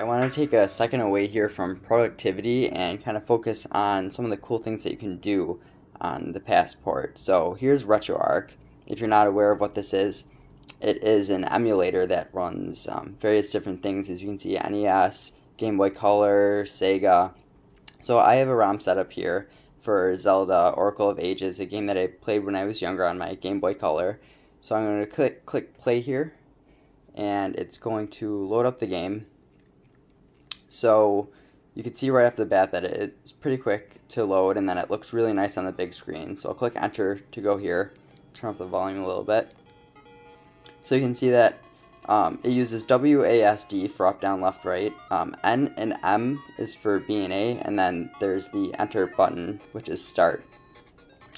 I want to take a second away here from productivity and kind of focus on some of the cool things that you can do on the Passport. So here's RetroArch. If you're not aware of what this is, it is an emulator that runs various different things. As you can see, NES, Game Boy Color, Sega. So I have a ROM set up here for Zelda Oracle of Ages, a game that I played when I was younger on my Game Boy Color. So I'm going to click play here, and it's going to load up the game. So you can see right off the bat that it's pretty quick to load, and then it looks really nice on the big screen. So I'll click enter to go here, turn up the volume a little bit. So you can see that it uses WASD for up, down, left, right. N and M is for B and A, and then there's the enter button, which is start.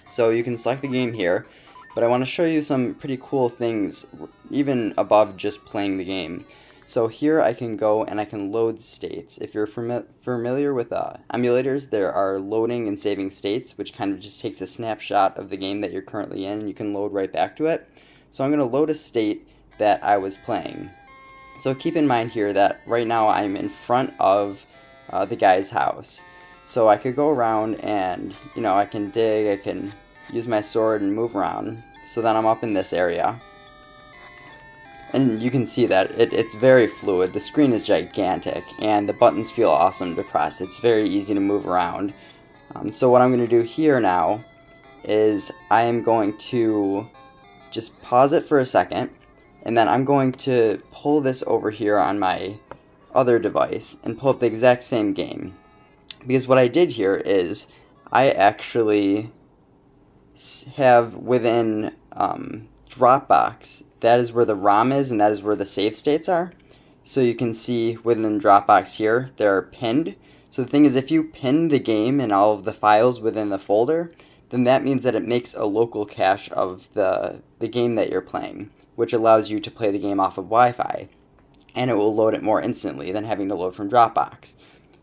So you can select the game here, but I want to show you some pretty cool things even above just playing the game. So here I can go and I can load states. If you're familiar with emulators, there are loading and saving states, which kind of just takes a snapshot of the game that you're currently in, and you can load right back to it. So I'm going to load a state that I was playing. So keep in mind here that right now I'm in front of the guy's house. So I could go around and, I can dig, I can use my sword and move around. So then I'm up in this area. And you can see that it's very fluid. The screen is gigantic, and the buttons feel awesome to press. It's very easy to move around. So what I'm going to do here now is I am going to just pause it for a second, and then I'm going to pull this over here on my other device and pull up the exact same game. Because what I did here is I actually have within Dropbox, that is where the ROM is, and that is where the save states are. So you can see within Dropbox here, they're pinned. So the thing is, if you pin the game and all of the files within the folder, then that means that it makes a local cache of the game that you're playing, which allows you to play the game off of Wi-Fi, and it will load it more instantly than having to load from Dropbox.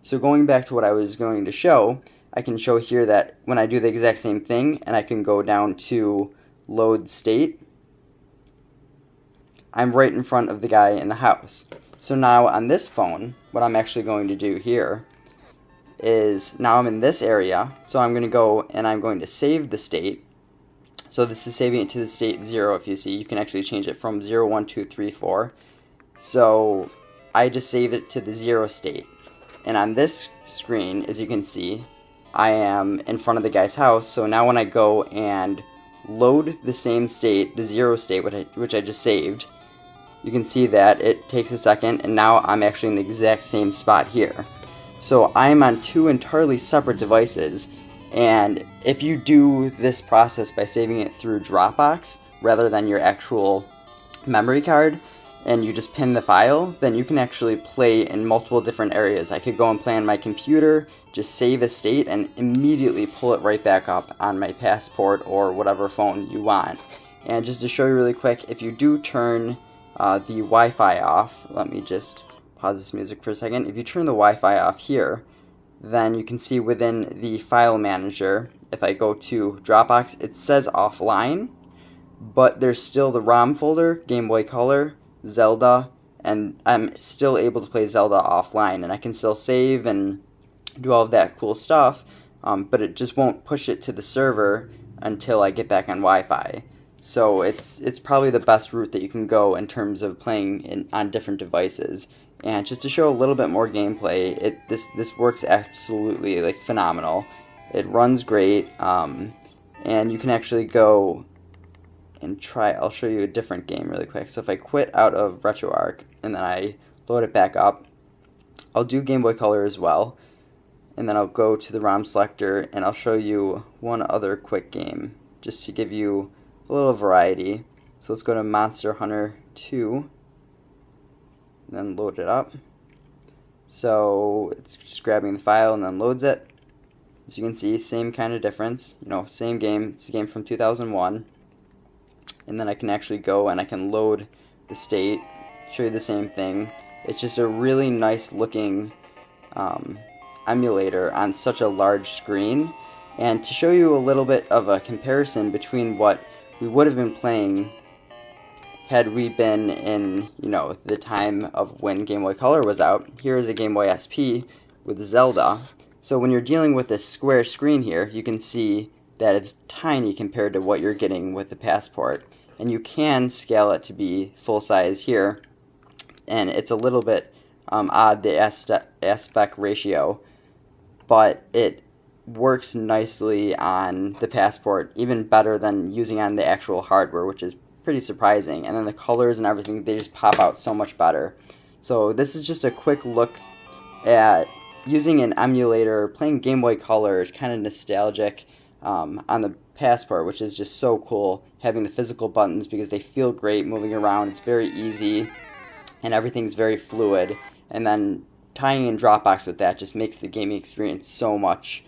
So going back to what I was going to show, I can show here that when I do the exact same thing, and I can go down to load state, I'm right in front of the guy in the house. So now on this phone, what I'm actually going to do here is now I'm in this area, so I'm going to go and I'm going to save the state. So this is saving it to the state 0. If you see, you can actually change it from 0, 1, 2, 3, 4. So I just save it to the 0 state. And on this screen, as you can see, I am in front of the guy's house. So now when I go and load the same state, the 0 state, which I just saved, you can see that it takes a second, and now I'm actually in the exact same spot here. So I'm on two entirely separate devices, and if you do this process by saving it through Dropbox rather than your actual memory card, and you just pin the file, then you can actually play in multiple different areas. I could go and play on my computer, just save a state, and immediately pull it right back up on my Passport or whatever phone you want. And just to show you really quick, if you do turn the Wi-Fi off, let me just pause this music for a second. If you turn the Wi-Fi off here, then you can see within the file manager, if I go to Dropbox, it says offline, but there's still the ROM folder, Game Boy Color, Zelda, and I'm still able to play Zelda offline, and I can still save and do all of that cool stuff, but it just won't push it to the server until I get back on Wi-Fi. So it's probably the best route that you can go in terms of playing on different devices. And just to show a little bit more gameplay, this works absolutely like phenomenal. It runs great, and you can actually go and try. I'll show you a different game really quick. So if I quit out of RetroArch and then I load it back up, I'll do Game Boy Color as well, and then I'll go to the ROM selector and I'll show you one other quick game just to give you a little variety. So let's go to Monster Hunter 2 and then load it up. So it's just grabbing the file and then loads it. As you can see, same kind of difference, same game. It's a game from 2001. And then I can actually go and I can load the state, show you the same thing. It's just a really nice looking emulator on such a large screen. And to show you a little bit of a comparison between what we would have been playing had we been in, the time of when Game Boy Color was out. Here is a Game Boy SP with Zelda. So when you're dealing with this square screen here, you can see that it's tiny compared to what you're getting with the Passport. And you can scale it to be full size here. And it's a little bit odd, the aspect ratio, but it works nicely on the Passport, even better than using on the actual hardware, which is pretty surprising. And then the colors and everything, they just pop out so much better. So this is just a quick look at using an emulator, playing Game Boy Color is kind of nostalgic on the Passport, which is just so cool, having the physical buttons because they feel great moving around. It's very easy and everything's very fluid. And then tying in Dropbox with that just makes the gaming experience so much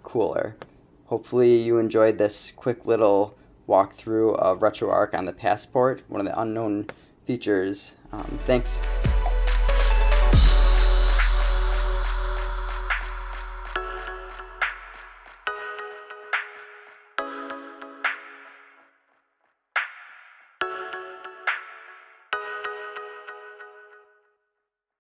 cooler. Hopefully you enjoyed this quick little walkthrough of RetroArch on the Passport, one of the unknown features. Thanks.